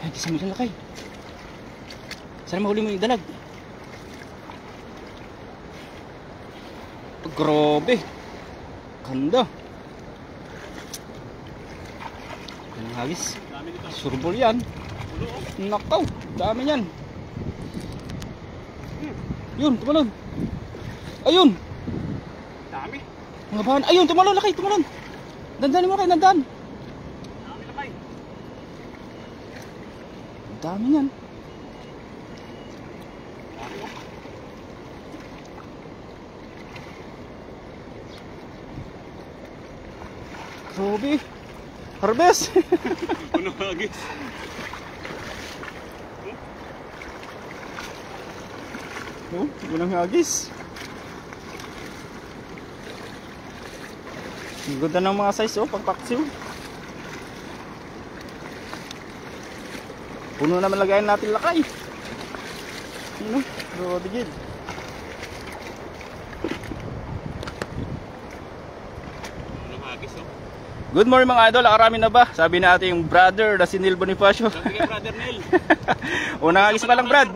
Ay, kisama dyan lakay. Sana mahuli mo yung dalag. Grabe. Ganda. Ang hagis. Surbol yan. Nakaw. Dami yan. Yun, tumalon. Ayun. Dami. Mga bahan. Ayun, tumalon lakay, tumalon. Dandanin mo kayo, dandan. Dami lakay. Dami yan. Grabe. Harvest. Puno hagis. Oh, unang hagis. Ang ganda ng mga size oh, pagpaksiw. Puno naman lagayan natin lakay. Ano? Grabe gid. Puno hagis oh. Good morning mga idol, nakarami na ba? Sabi natin yung brother na si Neil Bonifacio. Sabi kay Brother Neil. Unang hagis pa lang Brad.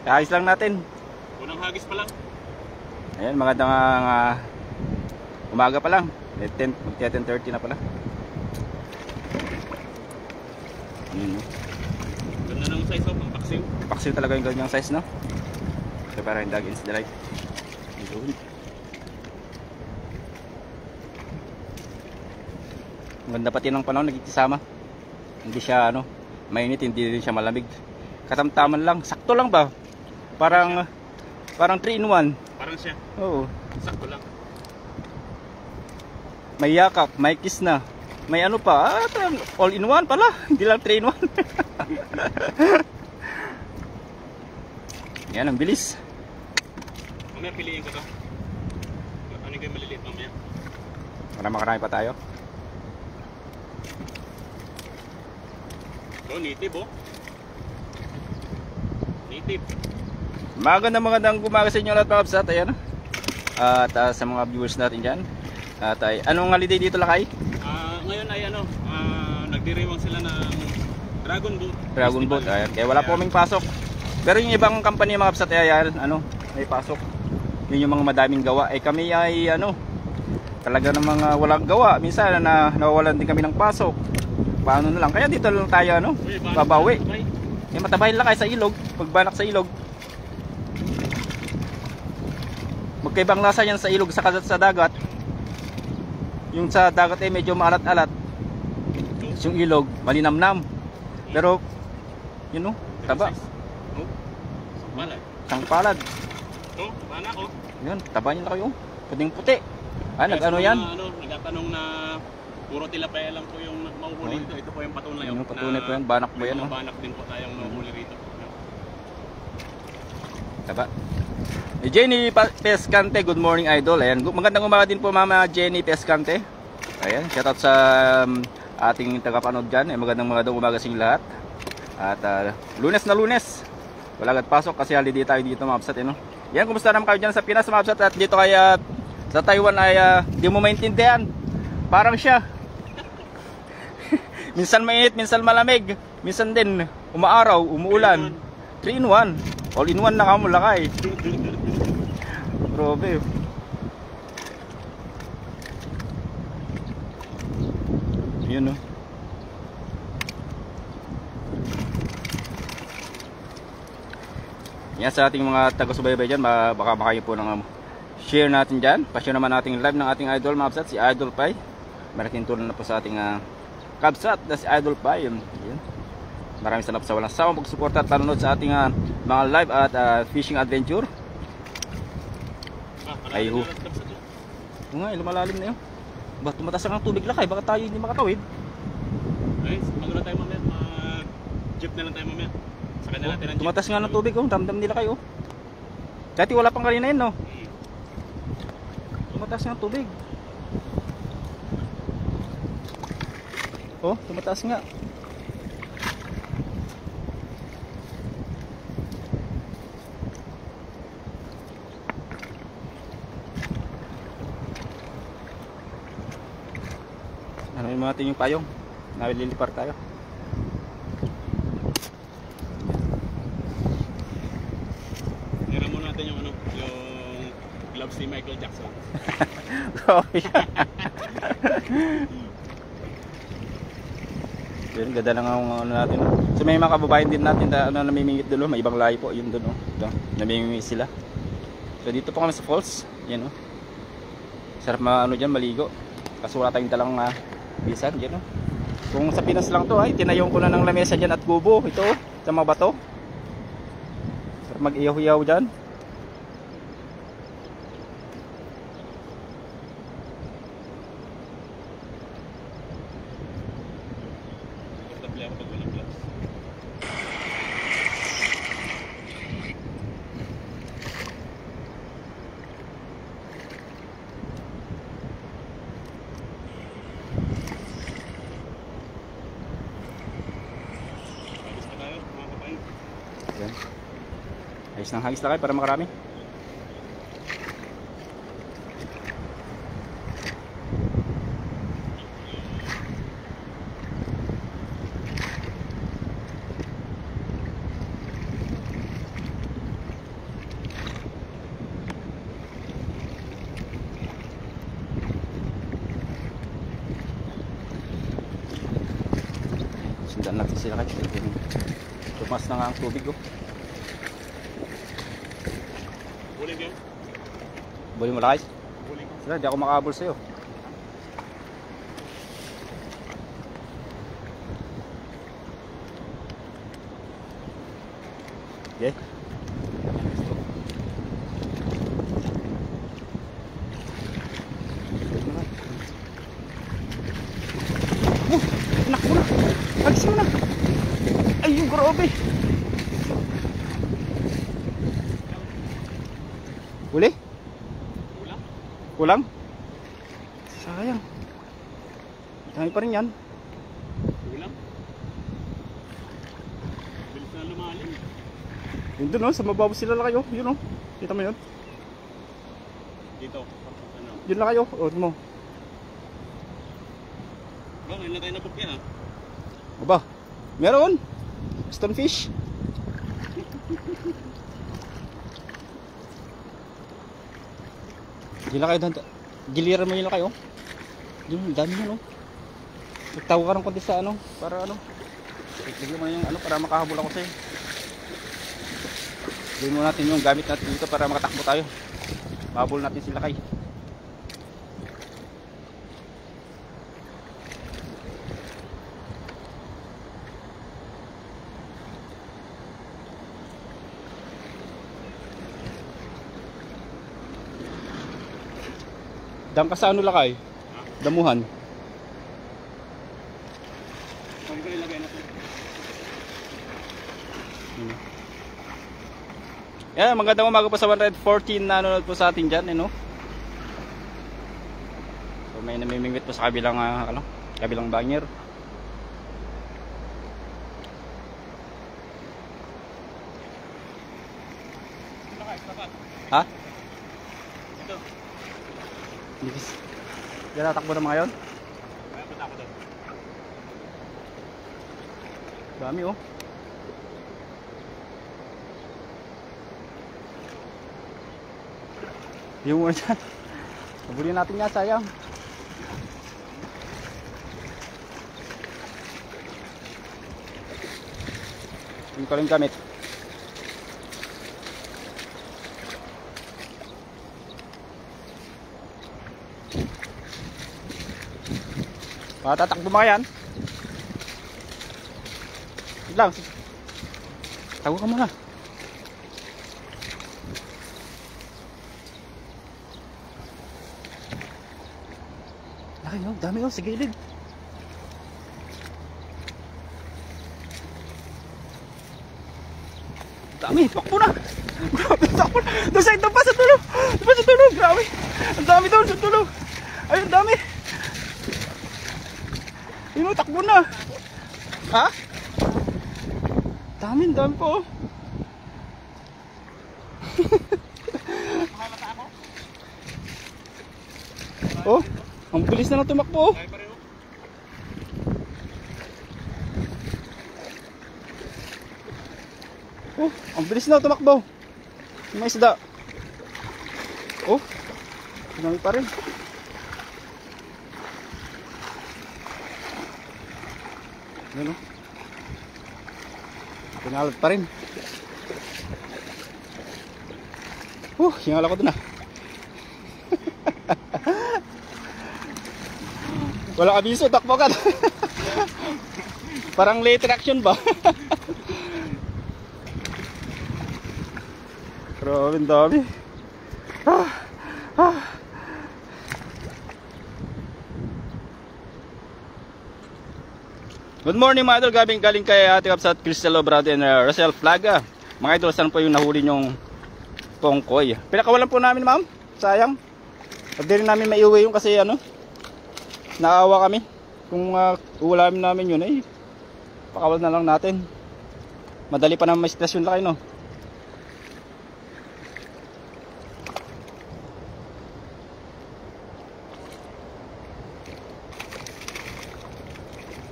Hagis lang natin. Unang hagis pa lang. Ayan, magandang umaga pa lang. 10:30 na pala. Ayun, no? Ganda ng size oh, pang paksiw. Paksiw talaga yung ganyang size, no? So para yung dog in the light. Maganda pati ng panahon, nagkikisama. Hindi siya ano, mainit, hindi rin siya malamig. Katamtaman lang, sakto lang ba? Parang 3 in 1. Parang siya. Oo. Sakto lang. May yakap, may kiss na. May ano pa, all in 1 pala. Hindi lang 3 in 1. Yan, ang bilis. Mamaya piliin ko to. Ano yung maliliit mamaya? Para makarami pa tayo. Oh, native oh. Native. Magandang umaga sa inyo lahat mga kapsat. Ayan. At sa mga viewers natin dyan. At anong holiday dito lakay? Ngayon ay ano, nagdiriwang sila ng Dragon Boat. Dragon Boat. Ayan. Kaya wala po kaming pasok. Pero yung ibang company mga kapsat, ayan, ano, may pasok. Yun yung mga madaming gawa. Kami ay ano, talaga ng mga walang gawa. Minsan nawawalan din kami ng pasok. Paano na lang? Kaya dito lang tayo ano, babawi. Matabahin lang kayo sa ilog. Pagbanak sa ilog. Magkaibang lasa yan sa ilog sa dagat. Yung sa dagat ay medyo maalat-alat. Yung ilog, malinamnam. Pero, yun know, taba. Sangpalad. Sangpalad. Oh, banak oh. Yun, taba nyo na kayo. Puting puti. Nag-ano yan? Nagtatanong na puro tilapia lang po yung mahuhuli dito. Ito po yung patunay. Yung patunay po yan, banak po yan. May mga banak din po tayong mahuhuli rito. Taba. Jenny Pescante, good morning idol. Ayan, magandang umaga din po mama Jenny Pescante. Ayan, shoutout sa ating tagapanood dyan. Magandang umaga sa inyo lahat. At lunes na lunes. Wala agad pasok kasi holiday tayo dito mga kapsat. No? Yan, kumusta naman kayo dyan sa Pinas mga kapsat? At dito kaya sa Taiwan ay di mo maintindihan. Parang siya. Minsan mainit, minsan malamig. Minsan din umaaraw, umuulan. 3 in 1. All in 1 na kamo lakay. Grabe. Yun oh. Yan sa ating mga taga-subaybay dyan, baka makayo po ng share natin dyan. Pa-share naman nating live ng ating idol mga kapsat, si Idol Pai. Malaking tulong na po sa ating kapsat na si Idol Pai. Yan. Maraming salamat sa walang sawang pagsuporta at panonood sa ating mga live at fishing adventure. Ay ho. Nga, lumalalim na yun. Ba, tumatas ang tubig lakay, baka tayo hindi makatawid. Ay, maganda tayo mamaya. Jeep na lang tayo mamaya. Sa kanya natin ang jeep. Tumatas nga ng tubig, damdam nila kayo. Dati wala pang kanina yun, no? Tumatas nga ng tubig. Oh, tumatas nga. Ano yung natin yung payong? Nalilipar tayo. Si Michael Jackson. Grabe. Yun, ganda lang ang ano natin. So may mga kababayan din natin na ano, namimingit doon, may ibang lahi po, yun doon, ito, namimingit sila. So dito po kami sa falls, yan oh. Sarap ano diyan maligo. Kaso wala tayong dalang bisan, yan oh. Kung sa Pinas lang to ay tinayong ko na ng lamesa diyan at kubo, ito oh, sa mga bato. Sarap mag-iyaw-iyaw diyan. Komportable ako pag walang gloves. Hagis pa tayo, mga kapain. Yan. Ayos ng hagis lakay para makarami. Sundan natin sila kahit tumas na nga ang tubig oh. Bulig yun. Buli mo lakay. Bulig. Sila, di ako makahabol sa'yo. Okay. Anak mo na. Agis mo na. Ay, yung grabe. Huli? Kulang? Kulang? Sayang. Dami pa rin yan. Kulang? Bilis na lumalim. Yun dun oh, sa mababaw sila lang kayo. Yun oh. Kita mo yun? Dito. Ano? Yun lang kayo. O, mo. Ba, ngayon na tayo nabukyan ah. Aba, meron. Stonefish. Gila kayo doon. Giliran mo yun lang kayo. Yun, dami yun oh. Nagtawa ka ng konti sa ano. Para ano. Bigyan mo na yung ano para makahabol ako sa'yo. Bigyan mo natin yung gamit natin dito para makatakbo tayo. Mahabol natin sila kay. Dam ka sa ano lakay? Damuhan. Pwede ko nilagay natin. Yan, magandang umaga po sa 114 na nanonood po sa atin dyan, no? So may namimingwit po sa kabilang, kabilang banger. Ha? Ito. Yan natakbo na mga yun. Kaya punta ako doon. Dami oh. Yung muna dyan. Nabuli natin nga, sayang. Hindi ko rin gamit. Tatakbo mo yan. Wait lang. Tago ka muna. Laki no, dami no, sa gilid. Dami, takbo na. Grabe, takbo na. Doon sa ito pa sa tulog. Doon pa sa tulog, grabe. Ang dami doon sa tulog. Ayun, dami. Yun, takbo na. Ha? Dami po. Oh, ang bilis na lang tumakbo. Tayo pareho. Oh, ang bilis na tumakbo. May isda. Oh, Dami pa rin. Yan o. Pinalat pa rin. Hingal ako dun ah. Wala abiso, takbo ka. Parang late reaction ba? Grabe, ang dami. Good morning mga idol, galing kay Ate Kaps at Crystal Obrado and Rosel Flaga. Mga idol, saan po yung nahuli nyong tongkoy? Pinakawalan po namin ma'am, sayang. Hindi rin namin maiuwi yung kasi ano, naawa kami. Kung uulamin namin yun ay pakawal na lang natin. Madali pa naman may stress yung laki no.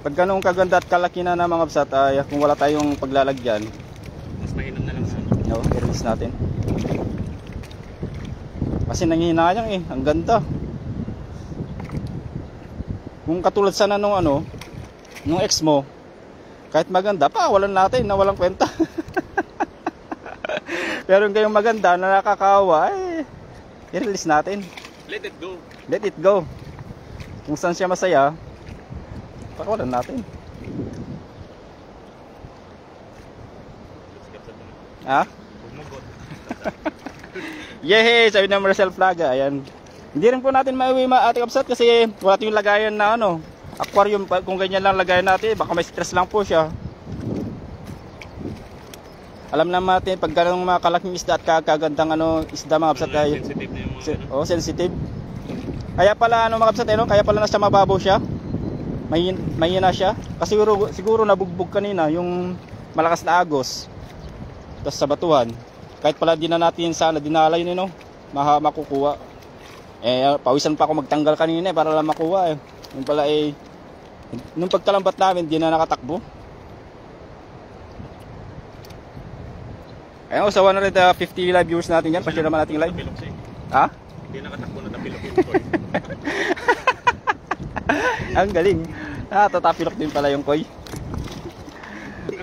Pag ganun kaganda at kalaki na ng mga kapsat, kung wala tayong paglalagyan, Mas mainam na lang sa i-release natin. Kasi nanghihinayang eh, ang ganda. Kung katulad sana nung ano, nung ex mo, kahit maganda pa, walang natin na walang kwenta. Pero yung kayong maganda na nakakawa, i-release natin. let it go. Let it go. Kung saan siya masaya, pakawalan natin. Ha? Bumugot. Yehey! Sabi ng Marcel Flaga. Ayan. Hindi rin po natin mauwi Ate Kapsat kasi wala tayong lagayan na ano, aquarium. Kung ganyan lang lagayan natin, baka may stress lang po siya. Alam naman natin pag ganang mga kalaking isda at kagandang ano, isda mga Kapsat ay Sensitive na yung mga sensitive. Kaya pala ano mga Kapsat, kaya pala nasa mababaw siya. Mahina siya kasi siguro nabugbog kanina yung malakas na agos tapos sa batuhan, kahit pala di na natin sana dinala yun makukuha pawisan pa ako magtanggal kanina para lang makuha yung pala nung pagkalambat namin di na nakatakbo. Ayun sa 150 live viewers natin yan, pa-share naman natin live. Ha? Hindi nakatakbo na tapilok yung koy. Ang galing. Tatapilok din pala yung koi.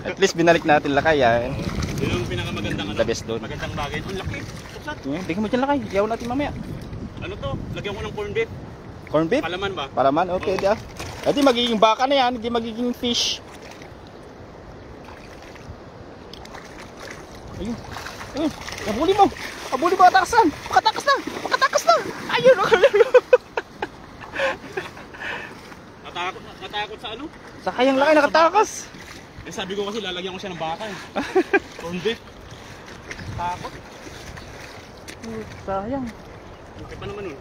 At least binalik natin lakay. Yun yung pinakamagandang ano. The best doon. Magandang bagay. Ang laki. Kapsat. Bigyan mo dyan lakay. Iyaw natin mamaya. Ano to? Lagyan ko ng corn beef. Corn beef? Palaman ba? Palaman? Okay. Hindi magiging baka na yan. Hindi magiging fish. Ayun. Ayun. Abuli mo. Abuli mo. Atakasan. Makatakas na. Makatakas na. Ayun. Natakot sa ano? Sa kayang laki nakatakas. Sabi ko kasi lalagyan ko siya ng baka eh. Corn beef. Takot. Sayang. Okay pa naman nun.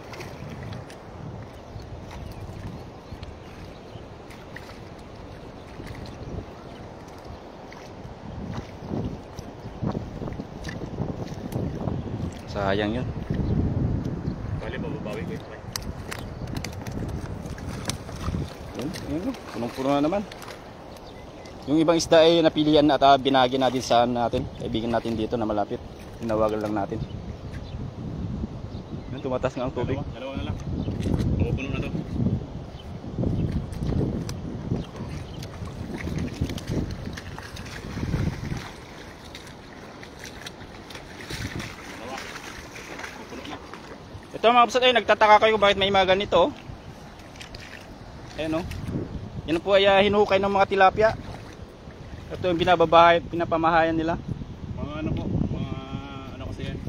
Sayang yun. Bale, bababawi ko ito. Yun. Punong-puno na naman. Yung ibang isda ay napilian at binagi natin sa natin. Kaibigan natin dito na malapit. Tinawagan lang natin. Yun, tumatas nga ang tubig. Dalawa na lang. Mapupuno na to. Dalawa. Mapupuno na. Ito mga kapsat ay nagtataka kayo bakit may mga ganito. Ayan o. Yan po ay hinukay ng mga tilapia. Ito yung pinapamahayan nila. Mga ano po, mga ano kasi yan.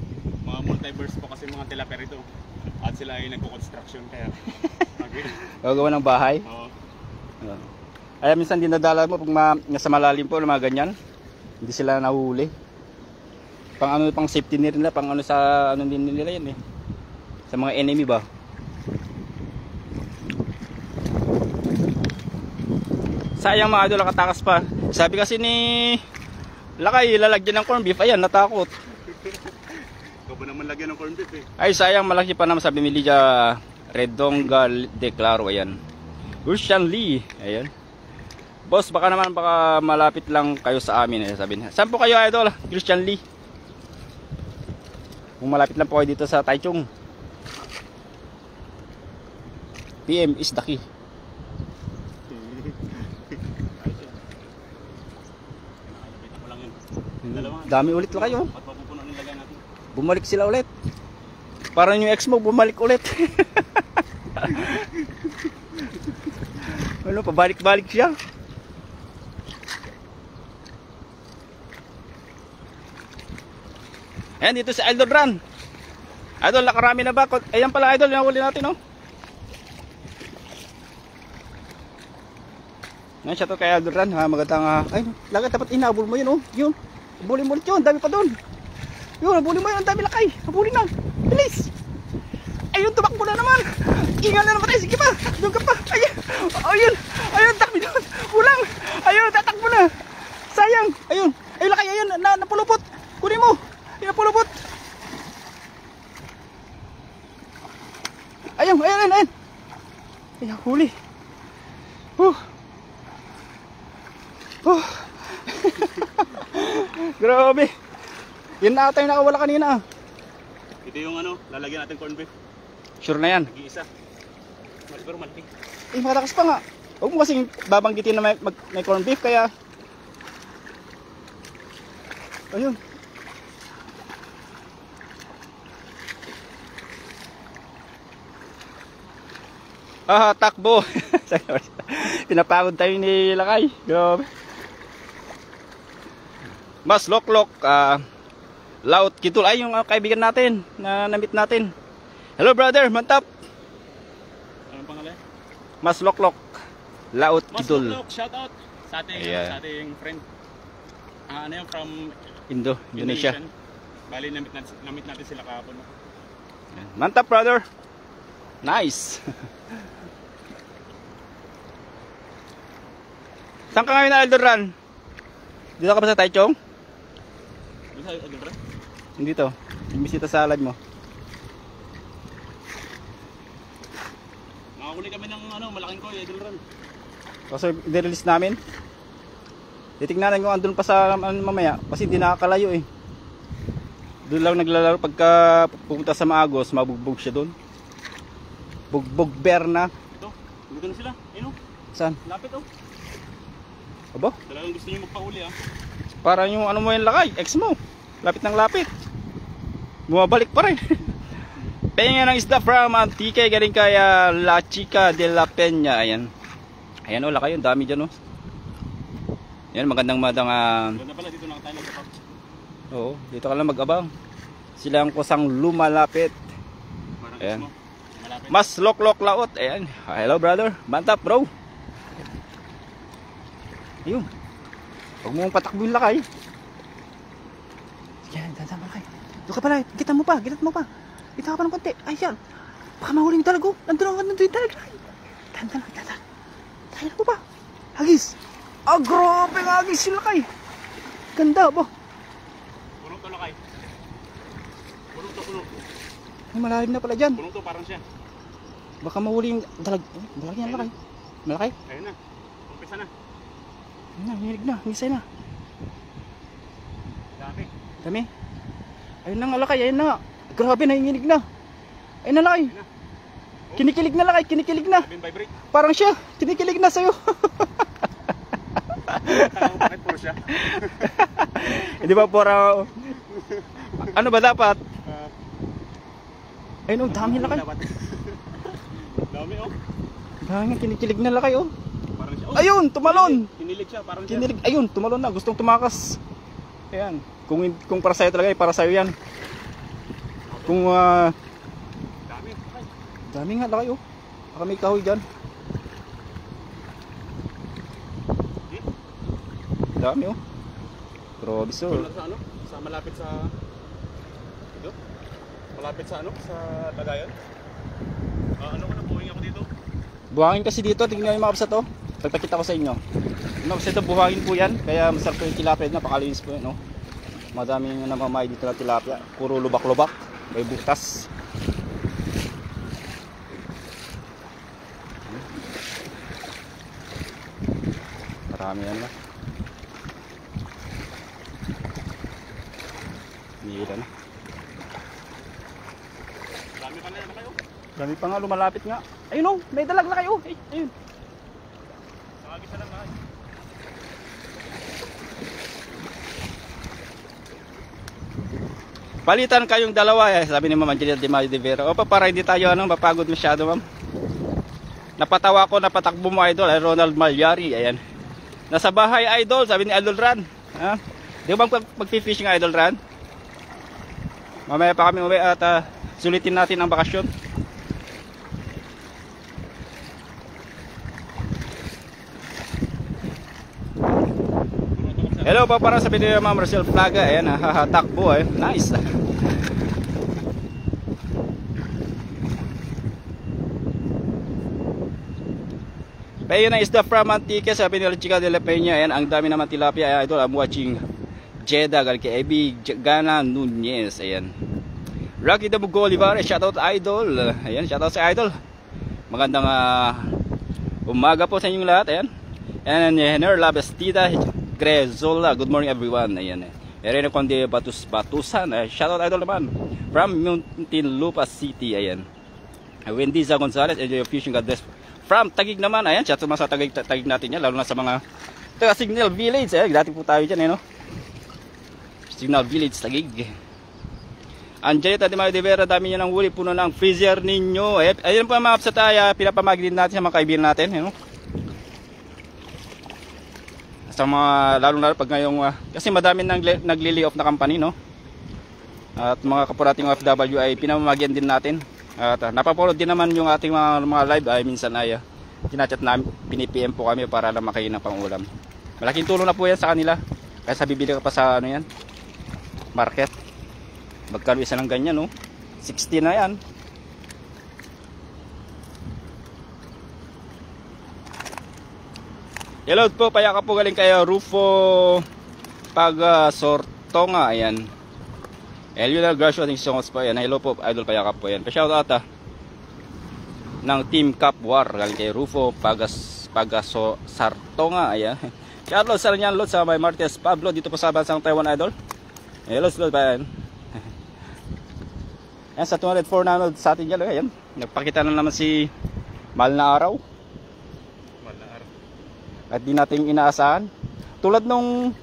Mga multiverse po kasi mga tilapia rito. At sila ay nagko-construction kaya. Gagawa ng bahay. Oo. Kaya minsan dinadala mo pag nasa malalim po ng mga ganyan. Hindi sila nahuli. Pang safety nila, pang ano sa ano din nila yan sa mga enemy ba. Sayang mga idol, nakatakas pa. Sabi kasi ni Lakay, lalagyan ng corn beef. Ayan, natakot. Ikaw ba naman lagyan ng corn beef eh? Ay, sayang, malaki pa naman. Sabi ni Lydia Redonga de Claro. Ayan. Christian Lee. Ayan. Boss, baka malapit lang kayo sa amin. Sabi niya. Saan po kayo, idol? Christian Lee. Kung malapit lang po kayo dito sa Taichung. PM is the key. Nakalapitan ko lang yun. Dalawa. Dami ulit lang kayo. At mapupuno ang nilagay natin. Bumalik sila ulit. Parang yung ex mo bumalik ulit. Ano, pabalik-balik siya. Ayan, dito si Idol Ran. Idol, nakarami na ba? Ayan pala Idol, yung huli natin, no? Ngayon siya to kay Idol Ran, ha? Magandang, ay, lagay dapat inaabol mo yun, oh. Yun, abulin mo ulit yun, dami pa doon. Yun, abulin mo yun, ang dami lakay. Abulin na, bilis. Ayun, tumakbo na naman. Ingal na naman tayo, sige pa. Doon ka pa. Ayun, ayun, ayun, takbi doon. Kulang. Ayun, tatakbo na. Sayang. Ayun, ayun lakay, ayun, napulupot. Kunin mo. Ayun, napulupot. Ayun, ayun, ayun, ayun. Ayun, huli. Grabe. Yun na ata yung nakawala kanina. Ito yung ano, lalagyan natin corn beef. Sure na yan. Nag-iisa. Pero malaki. Eh, makatakas pa nga. Huwag mo kasing babanggitin na may corn beef, kaya... Ayun. Takbo. Pinapagod tayo ni Lakay. Grabe. Mas Loklok, Laut Kitul. Ay, yung kaibigan natin na na-meet natin. Hello brother, mantap. Anong pangalan? Mas Loklok, Laut Mas Kitul. Loklok, shout out sa ating, Ayan. sa ating friend. Ano yung from Indonesia. Indonesian. Bali, na-meet natin sila kahapon. Mantap brother. Nice. Saan ka ngayon na Idol Ran? Dito ka ba sa Taichung? Bisa Idol Ran? Hindi to. Bisita sa live mo. Nakakuli kami ng ano, malaking koy, Idol Ran. Kasi i-release namin. Titignan kung andun pa sa mamaya. Kasi hindi nakakalayo eh. Doon lang naglalaro pagka pupunta sa Maagos, mabugbog siya doon. Bugbog bear na. Ito, dito na sila. Ayun, Saan? lapit oh. Aba? Talagang gusto niyo magpauli ah. Parang yung ano mo yung Lakay, ex mo. Lapit ng lapit. Bumabalik pa rin. Pengen ng isda from Antique, galing kay La Chica de la Peña. Ayan. Ayan o, Lakay, yung dami dyan o. Ayan, magandang Ganda pala, dito lang tayo nagkapag. Oo, dito ka lang mag-abang. Sila ang kusang lumalapit. Parang Ayan. mo. Malapit. Mas Loklok Laot. Ayan. Hello brother. Mantap bro. Ayun. Huwag mo patakbo yung Lakay. Yan, dandan Lakay. Doon ka pala. Kita mo pa. Kita ka pa ng konti. Ay yan. Baka mahuli yung talago. Nandun yung talago. Dandan. Tayo na po pa. Hagis. Grabe nga hagis yung Lakay. Ganda ba? Puno to Lakay. Puno. Ay, malalim na pala dyan. Puno to, parang siya. Baka mahuli yung malaki yan Lakay. Malaki? Ayun na. Umpisa na. Ayun na, hinilig na. Misay na. Dami. Ayun na nga Lakay. Ayun na nga. Grabe, nahinginig na. Ayun na Lakay. Ayun na. Kinikilig na Lakay. Kinikilig na. Sabihin vibrate. Parang siya. Kinikilig na sa'yo. Bakit puro siya? Hindi ba parang... Ano ba dapat? Ayun oh, dami Lakay. Dami oh. Dami nga, kinikilig na Lakay oh. Parang siya. Ayun, tumalon. Kinilig siya, parang siya. Kinilig. Ayun, tumalon na. Gustong tumakas. Ayan. Kung para sa'yo talaga, para sa'yo yan. Kung Dami. dami nga Lakay oh. Baka may kahoy dyan. Dami oh. Grabe sir. Sa ano? Sa malapit sa... Ito? Malapit sa ano? Sa Lagayan? Ano ko na, buhing ako dito? Buhangin kasi dito. Tingnan yung mga kapsat oh. Pagpakita ko sa inyo. Yung mga kapsat ito, buhangin po yan. Kaya masarap po yung tilapia. Napakalinis po yun oh. Madaming namamay dito na tilapia. Puro lubak-lubak. May butas. Marami yan na. Nihila na. Dami ka na yan kayo. Dami pa nga, lumalapit nga. Ayun oh, may dalag na kayo. Ay, ayun. Nakagisa lang na. Palitan kayong dalawa eh, sabi ni Ma'am Angelina Di Mayo de Vera. Opa, para hindi tayo mapagod masyado, ma'am. Napatawa ko, napatakbo mo, idol, ay Ronald Malyari, ayan. Nasa bahay, idol, sabi ni Idol Ran. Ha? Di ba mag-fishing, Idol Ran? Mamaya pa kami uwi at sulitin natin ang bakasyon. Hello po, para sa video Ma'am Rosel Flaga, ayan, takbo eh, nice. Payo na isda from Antique, sabi ni Chica de la Peña, ayan, ang dami naman tilapia, ayan, idol, I'm watching Jeddah, kay Ebi Gana Nunez, ayan. Rocky de Bugo Olivares, shoutout idol, ayan, shoutout sa idol. Magandang umaga po sa inyong lahat, ayan. And Henner Labestida Grezola, good morning everyone, ayan. Erena Conde Batusan, shoutout idol naman. From Muntinlupa City, ayan. Wendiza Gonzalez, enjoy your fishing, God bless. From Taguig naman, ayan, chat sa Taguig natin yan, lalo na sa mga taga Signal Village, dati po tayo dyan, no? Signal Village, Taguig. Angelita Di Mayo de Vera, dami nyo ng huli, puno ng freezer ninyo. Ayun po mga kapsa tayo, pinapamagi din natin sa mga kaibigan natin, sa mga, lalo na pag ngayong, kasi madami nang nagli-lay off na company, no? At mga kapurating OFW ay pinamamagyan din natin. At napapanood din naman yung ating mga live ay minsan ay tinachat namin, pinipm po kami para lang makain ng pangulam. Malaking tulong na po yan sa kanila. Kaya sa bibili ka pa sa ano yan, market. Magkano isa ng ganyan, no? 60 na yan. Hello po, payaka po galing kayo Rufo Sortonga, ayan. Elvina Garcio, ating songs po, ayan. Hello po, idol, payaka po, ayan. Pa-shout out ng Team Cup War galing kay Rufo Sartonga, ayan. Shout out sa Ranyan Lot, sa may Martes Pablo dito po sa bansang Taiwan, idol. Hello, Slot, ayan. Ayan, sa 204 na sa atin dyan, ayan. Nagpakita na naman si Mahal na Araw. At di natin inaasahan. Tulad nung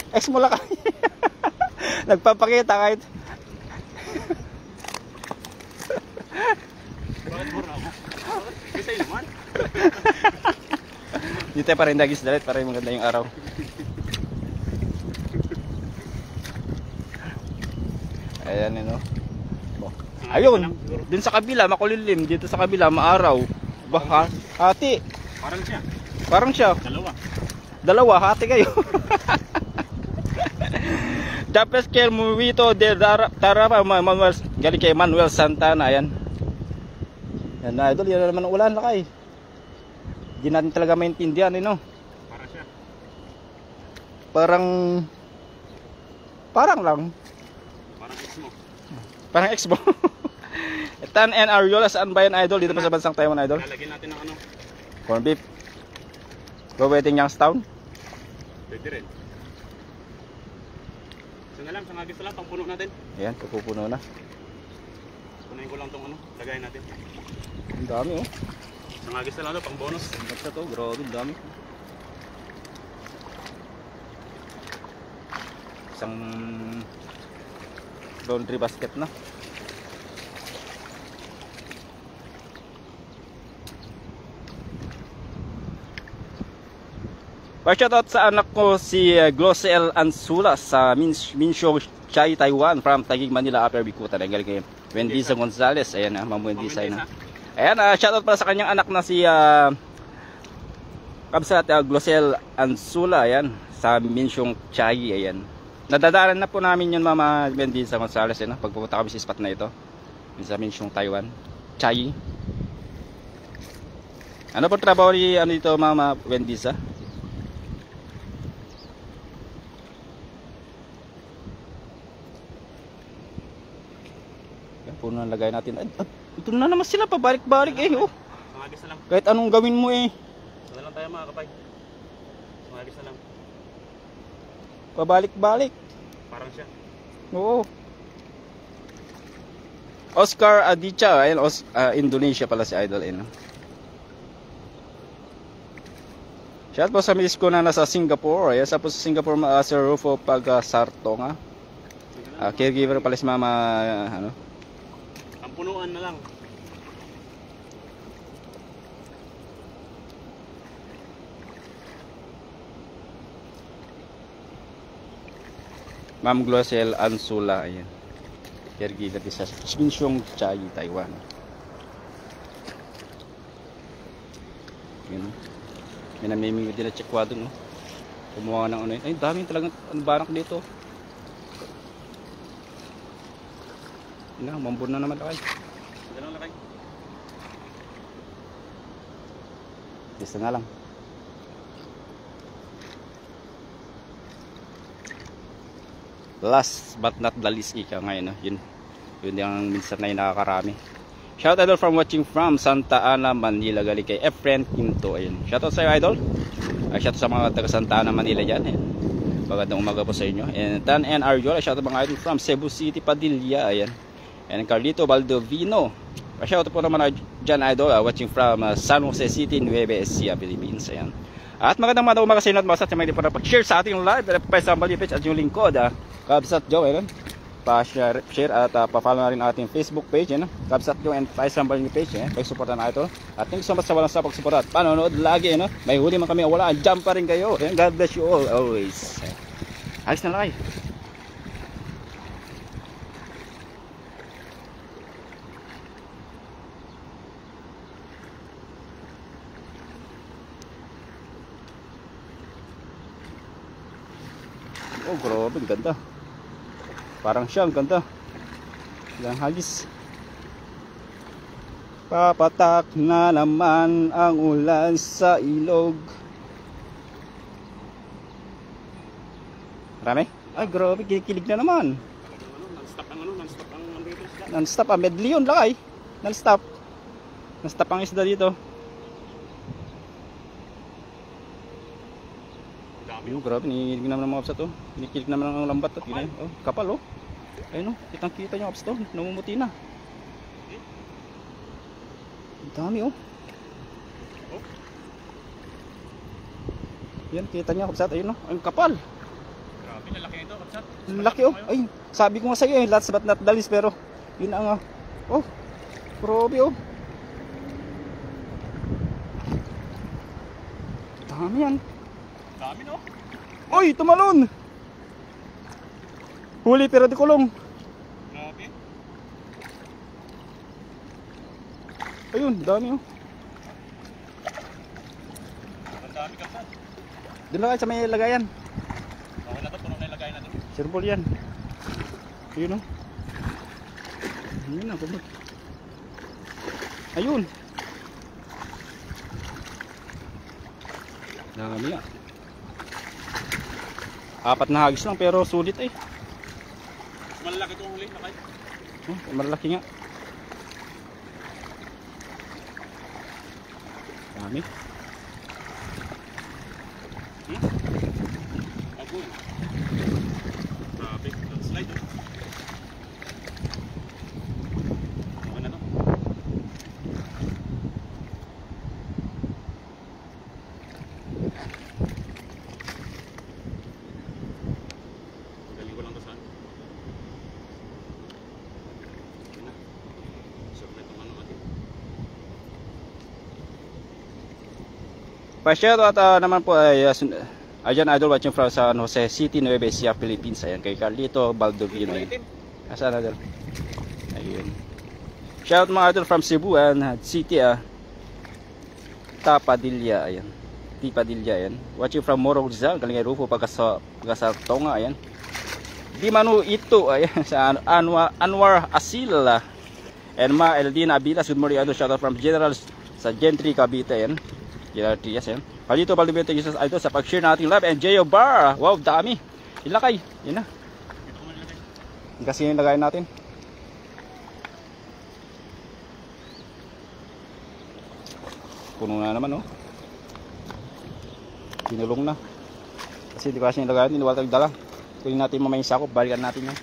ex mo lang nagpapakita kahit Kasi naman. dito pa rin dagis dalit para maganda yung araw. Ayan, no? Ayun, dun sa kabila makulilim, dito sa kabila maaraw. Bah, hati. Parang siya. Dalawa, hati kayo. Dapes kay Muwito de Tarapa, Manuel, galing kay Manuel Santana, ayan. Yan na, idol, yan naman ang ulan lakay. Hindi natin talaga maintindihan, no? Para siya. Parang lang. Parang ex mo. Parang ex mo. Tan and Ariola, saan ba yan, idol? Dito pa sa bansang Taiwan, idol. Lalagyan natin ng ano? Corn beef. Wedding Youngstown. Pwede rin. So na lang, sa ngagis na lang, pang puno natin. Ayan, pupuno na. Punuin ko lang tong ano, lagayin natin. Ang dami, oh. Sa ngagis na lang ito, pang bonus. Basta to, grabe, ang dami. Isang laundry basket na. Pa-shoutout sa anak ko si Glosel Ansula sa Minsho Chai, Taiwan, from Taguig, Manila, Upper Bikutan. Galing kay Wendiza Gonzalez. Ayan, Ma'am Wendiza. Ayan, shoutout para sa kanyang anak na si Kabsat Glosel Ansula. Ayan, sa Minsho Chai. Ayan. Nadadaran na po namin yun, Mama Wendiza Gonzalez. Ayan, pag pumunta kami sa spot na ito. Sa Minsho Taiwan. Chai. Ano po trabaho ni dito, Mama Wendiza? Puno na lagay natin. Ito na naman sila, pabalik-balik eh. Oh. Sangagis na lang. Kahit anong gawin mo eh. So na lang tayo mga kapay. Sangagis na lang. Pabalik-balik. Parang siya. Oo. Oscar Adicha, ayun, Indonesia pala si Idol, ayun. Shout po sa miss ko na nasa Singapore. Ayan, sa po sa Singapore, Sir Rufo Sartonga. Caregiver pala si Mama, ano. Ang punuan na lang. Ma'am Glosel Ansula, ayan. Caregiver sa Xinxiong Chai, Taiwan. Yun. May namimingwid din na chekwado, no? Kumuha ng ano yun. Ay, daming talagang barak dito. Yun na, mambun na naman lakay. Ganun lakay. Isa na lang. Last but not the least, ika ngayon, no? Yun yung minsan na yung nakakarami. Shout out from watching from Santa Ana, Manila, galing kay Efren Quinto. Ayun. Shout out sa iyo, Idol. Shout out sa mga taga Santa Ana, Manila dyan. Ayun. Magandang umaga po sa inyo. And Tan and Arjola, shout out mga Idol from Cebu City, Padilla. Ayan. And Carlito Baldovino. Shout out po naman dyan, Idol, watching from San Jose City, Nueva Ecija, Philippines. Ayan. At magandang umaga sa inyo at mga sa mga pag-share sa ating live. Pa-sample page at yung lingkod. Kabsat Joe, ayun. Pa-share at pa-follow na rin ating Facebook page, ayun. Kabsat Joe and pa-sample yung page, ayun. Pag-suportan na ito. At thank you so much sa walang sa pag-suporta at panonood lagi, ayun. May huli man kami o wala, jump pa rin kayo. Ayun. God bless you all always. Ayos na lang. Oh, grabe, ang ganda. Parang siya, ang ganda. Ilang hagis. Papatak na naman ang ulan sa ilog. Marami? Ay, grabe, kinikilig na naman. Non-stop ang medley yun, lakay. Non-stop. Non-stop ang isda dito. Oh, grabe, kinikilig naman ang mga kapsat, oh. Kinikilig naman ang lambat at ginay. Oh, kapal, oh. Ayun, oh. Kitang-kita nyo kapsat, oh. Namumuti na. Ang dami, oh. Yan, kita nyo kapsat. Ayun, oh. Ang kapal. Grabe, lalaki ito kapsat. Ang laki, oh. Ay, sabi ko nga sa'yo, eh. Last but not the least, pero yun ang, oh. Grabe, oh. Dami yan. Dami, no? Uy, tumalon! Huli pero di kulong. Grabe. Ayun, dami, oh. Ang dami kapsat. Doon lang sa may lagayan. Okay na to, puno na ilagay natin. Sirbol yan. Ayun, oh. Ayun na, kumot. Ayun. Dami nga. Apat na hagis lang pero sulit, eh. Malaki itong huli, lakay. Oh, malaki nga. Dami. Agoy. Grabe, slide, oh. Okay na to. Galing ko lang to saan. Okay na. Sarap na itong ano natin. Pa-share at naman po ay Ayan, Idol, watching from San Jose City, Nueva Ecija, Philippines. Ayan, kay Carlito Baldovino. Asan na, Idol? Ayun. Shout out mga Idol from Cebu and City, Tapadilla. Ayan. Tipadilla, ayan. Watching from Moro Rizal, galing kay Rufo Pagkasartonga. Ayan. Di Manu ito, ayan, sa Anwar Asila. And Ma Eldina Abilas, good morning, Idol. Shout out from General sa Gentry, Cavite. Ayan. General Trias, ayan. Palito, Baldovino, thank you Idol sa pag-share nating live. And J.O. Bar, wow, dami. Ilakay, yun na. Kasi yung lagayin natin. Puno na naman, oh. Pinulong na. Kasi di ko kasi yung lagayin, hindi wala tayong dala. Kunin natin mamaya yung sakop, balikan natin yan.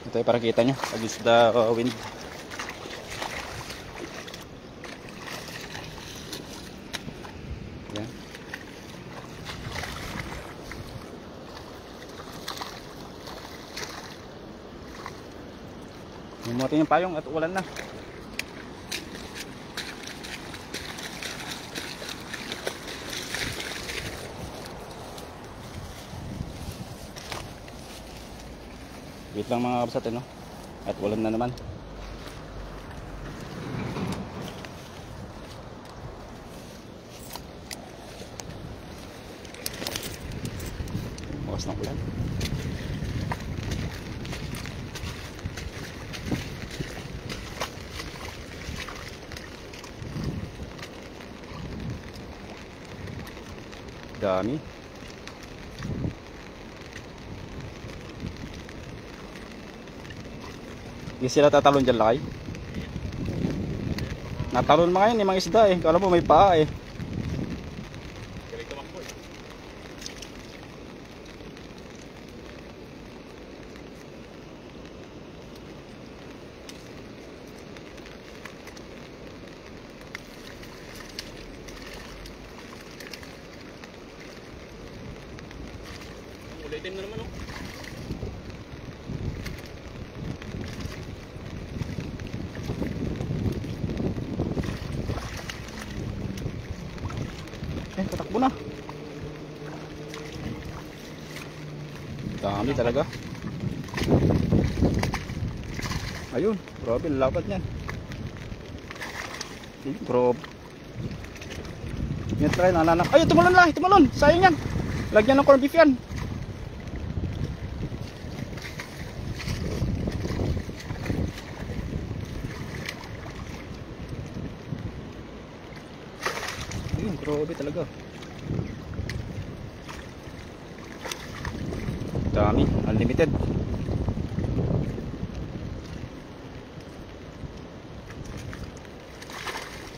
Ito para kita nyo against the wind. Yan. Humutin yung payong at ulan na. Wait lang mga kabsat, no? At ulan na naman. Bukas ng ulan. Dami. Hindi sila tatalon dyan, lakay. Natalon mga yun, yung mga isda eh. Kala mo may paa eh. Ulitin na naman, oh. Patakbo na. Dami talaga. Ayun, grabe, lalapat niyan. Grabe. Yan try, nananak. Ayun, tumalon lang, tumalon. Sayang yan. Lagyan ng corned beef yan. Ayun, grabe talaga. Dami, unlimited.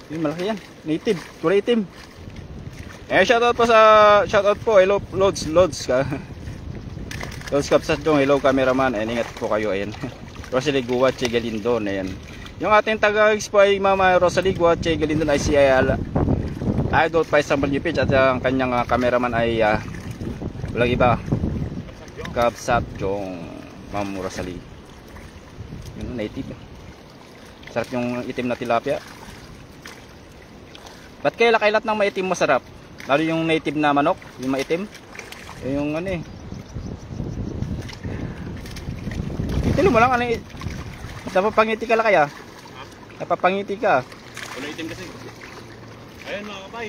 Yung malaki yan, native, kulay itim. Shoutout po, hello Lods ka. Lods Kapsat Jong, hello cameraman, ingat po kayo, ayan. Rosalie Guwa, Che Galindon, ayan. Yung ating taga-expo ay Mama Rosalie Guwa, Che Galindon ay si Idol Paisang Balyupage at ang kanyang cameraman ay walang iba, Kapsat Jong, Mama Rosalie. Yung native. Sarap yung itim na tilapia. Ba't kaya kailat ng maitim masarap? Lalo yung native na manok, yung maitim. Yung ano eh. Itilo mo lang ano eh. Napapangiti ka lang kaya? Napapangiti ka. Wala itim kasi. Ayan mga kapay.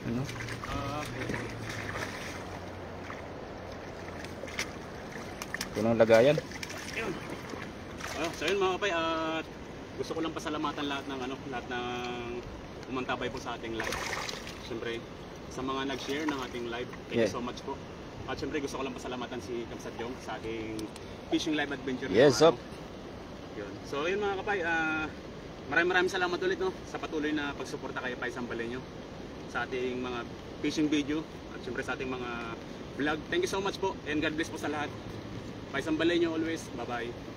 Ano? Punong lagayan. Ayun. So yun mga kapay, at gusto ko lang pasalamatan lahat ng umantabay po sa ating live. Siyempre, sa mga nag-share ng ating live, thank you so much po. At siyempre gusto ko lang pasalamatan si Kapsat Jong sa ating fishing live adventure. Yes, up. Yun. So yun mga kapay, maraming salamat ulit no, sa patuloy na pagsuporta kay Paisang Balenyo sa ating mga fishing video at siyempre sa ating mga vlog. Thank you so much po and God bless po sa lahat. Paisang Balenyo always. Bye bye.